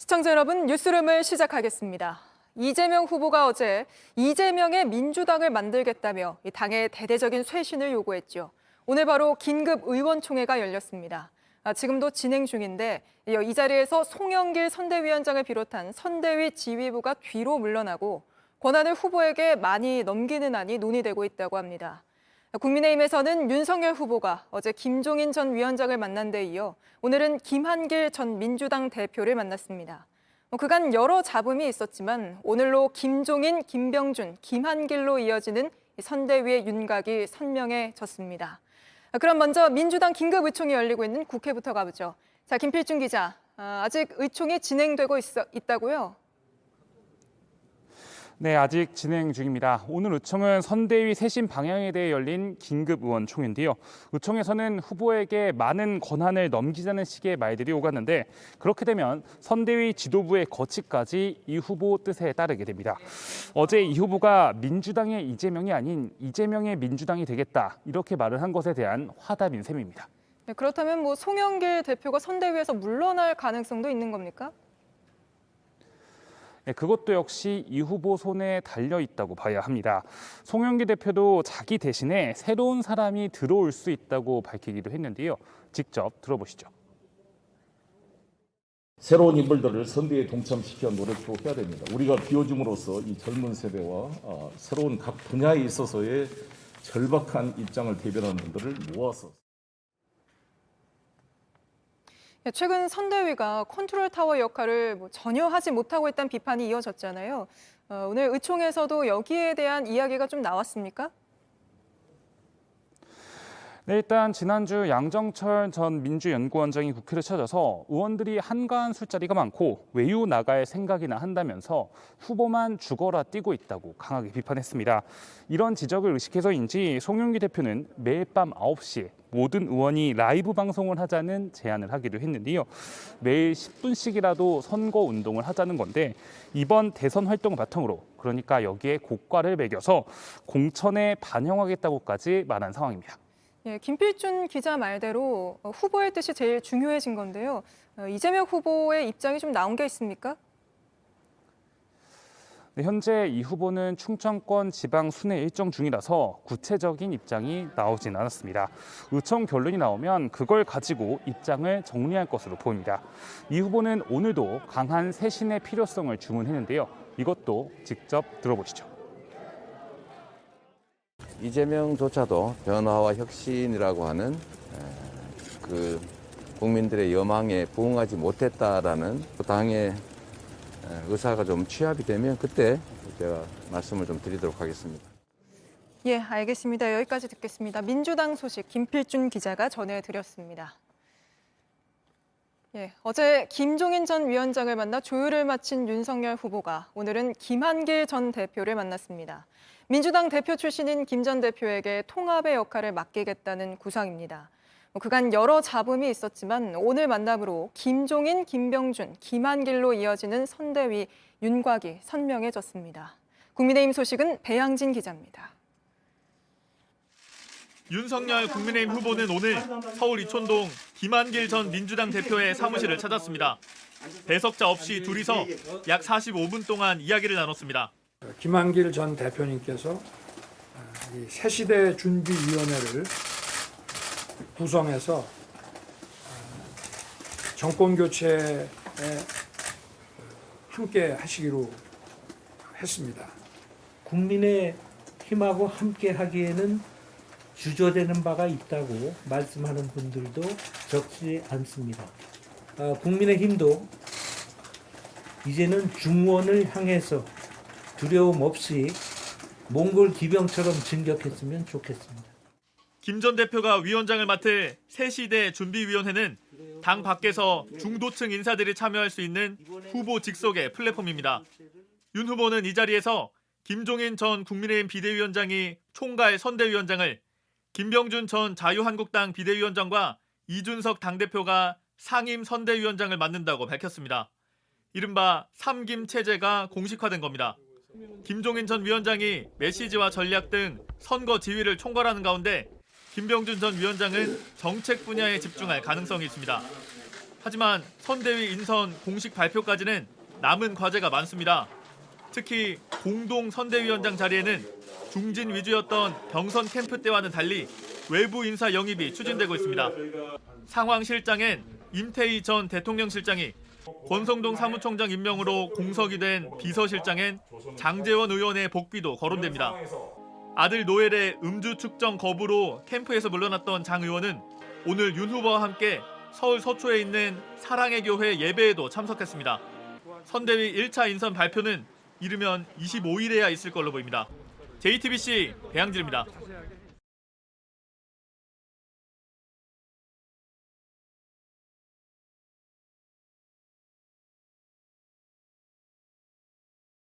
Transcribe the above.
시청자 여러분, 뉴스룸을 시작하겠습니다. 이재명 후보가 어제 이재명의 민주당을 만들겠다며 당의 대대적인 쇄신을 요구했죠. 오늘 바로 긴급 의원총회가 열렸습니다. 지금도 진행 중인데 이 자리에서 송영길 선대위원장을 비롯한 선대위 지휘부가 뒤로 물러나고 권한을 후보에게 많이 넘기는 안이 논의되고 있다고 합니다. 국민의힘에서는 윤석열 후보가 어제 김종인 전 위원장을 만난 데 이어 오늘은 김한길 전 민주당 대표를 만났습니다. 그간 여러 잡음이 있었지만 오늘로 김종인, 김병준, 김한길로 이어지는 선대위의 윤곽이 선명해졌습니다. 그럼 먼저 민주당 긴급의총이 열리고 있는 국회부터 가보죠. 자, 김필중 기자, 아직 의총이 진행되고 있다고요? 네, 아직 진행 중입니다. 오늘 의총은 선대위 쇄신 방향에 대해 열린 긴급 의원총회인데요. 의총에서는 후보에게 많은 권한을 넘기자는 식의 말들이 오갔는데 그렇게 되면 선대위 지도부의 거취까지 이 후보 뜻에 따르게 됩니다. 어제 이 후보가 민주당의 이재명이 아닌 이재명의 민주당이 되겠다 이렇게 말을 한 것에 대한 화답인 셈입니다. 네, 그렇다면 송영길 대표가 선대위에서 물러날 가능성도 있는 겁니까? 네, 그것도 역시 이 후보 손에 달려 있다고 봐야 합니다. 송영길 대표도 자기 대신에 새로운 사람이 들어올 수 있다고 밝히기도 했는데요. 직접 들어보시죠. 새로운 인물들을 선대에 동참시켜 노력도 해야 됩니다. 우리가 비워줌으로써 이 젊은 세대와 새로운 각 분야에 있어서의 절박한 입장을 대변하는 분들을 모아서 최근 선대위가 컨트롤 타워 역할을 전혀 하지 못하고 있다는 비판이 이어졌잖아요. 오늘 의총에서도 여기에 대한 이야기가 좀 나왔습니까? 네, 일단 지난주 양정철 전 민주연구원장이 국회를 찾아서 의원들이 한가한 술자리가 많고 외유 나갈 생각이나 한다면서 후보만 죽어라 뛰고 있다고 강하게 비판했습니다. 이런 지적을 의식해서인지 송영길 대표는 매일 밤 9시에 모든 의원이 라이브 방송을 하자는 제안을 하기도 했는데요. 매일 10분씩이라도 선거 운동을 하자는 건데 이번 대선 활동을 바탕으로 그러니까 여기에 고가를 매겨서 공천에 반영하겠다고까지 말한 상황입니다. 예, 김필준 기자 말대로 후보의 뜻이 제일 중요해진 건데요. 이재명 후보의 입장이 좀 나온 게 있습니까? 네, 현재 이 후보는 충청권 지방 순회 일정 중이라서 구체적인 입장이 나오진 않았습니다. 의총 결론이 나오면 그걸 가지고 입장을 정리할 것으로 보입니다. 이 후보는 오늘도 강한 쇄신의 필요성을 주문했는데요. 이것도 직접 들어보시죠. 이재명조차도 변화와 혁신이라고 하는 그 국민들의 여망에 부응하지 못했다라는 당의 의사가 좀 취합이 되면 그때 제가 말씀을 좀 드리도록 하겠습니다. 예, 알겠습니다. 여기까지 듣겠습니다. 민주당 소식 김필준 기자가 전해드렸습니다. 예, 어제 김종인 전 위원장을 만나 조율을 마친 윤석열 후보가 오늘은 김한길 전 대표를 만났습니다. 민주당 대표 출신인 김 전 대표에게 통합의 역할을 맡기겠다는 구상입니다. 그간 여러 잡음이 있었지만 오늘 만남으로 김종인, 김병준, 김한길로 이어지는 선대위 윤곽이 선명해졌습니다. 국민의힘 소식은 배양진 기자입니다. 윤석열 국민의힘 후보는 오늘 서울 이촌동 김한길 전 민주당 대표의 사무실을 찾았습니다. 배석자 없이 둘이서 약 45분 동안 이야기를 나눴습니다. 김한길 전 대표님께서 새시대 준비위원회를 구성해서 정권 교체에 함께 하시기로 했습니다. 국민의힘하고 함께 하기에는 주저되는 바가 있다고 말씀하는 분들도 적지 않습니다. 국민의힘도 이제는 중원을 향해서 두려움 없이 몽골 기병처럼 진격했으면 좋겠습니다. 김 전 대표가 위원장을 맡을 새시대 준비위원회는 당 밖에서 중도층 인사들이 참여할 수 있는 후보 직속의 플랫폼입니다. 윤 후보는 이 자리에서 김종인 전 국민의힘 비대위원장이 총괄 선대위원장을, 김병준 전 자유한국당 비대위원장과 이준석 당대표가 상임 선대위원장을 맡는다고 밝혔습니다. 이른바 3김 체제가 공식화된 겁니다. 김종인 전 위원장이 메시지와 전략 등 선거 지휘를 총괄하는 가운데 김병준 전 위원장은 정책 분야에 집중할 가능성이 있습니다. 하지만 선대위 인선 공식 발표까지는 남은 과제가 많습니다. 특히 공동 선대위원장 자리에는 중진 위주였던 경선 캠프 때와는 달리 외부 인사 영입이 추진되고 있습니다. 상황실장엔 임태희 전 대통령실장이, 권성동 사무총장 임명으로 공석이 된 비서실장엔 장제원 의원의 복귀도 거론됩니다. 아들 노엘의 음주 측정 거부로 캠프에서 물러났던 장 의원은 오늘 윤 후보와 함께 서울 서초에 있는 사랑의 교회 예배에도 참석했습니다. 선대위 1차 인선 발표는 이르면 25일에야 있을 걸로 보입니다. JTBC 배양질입니다.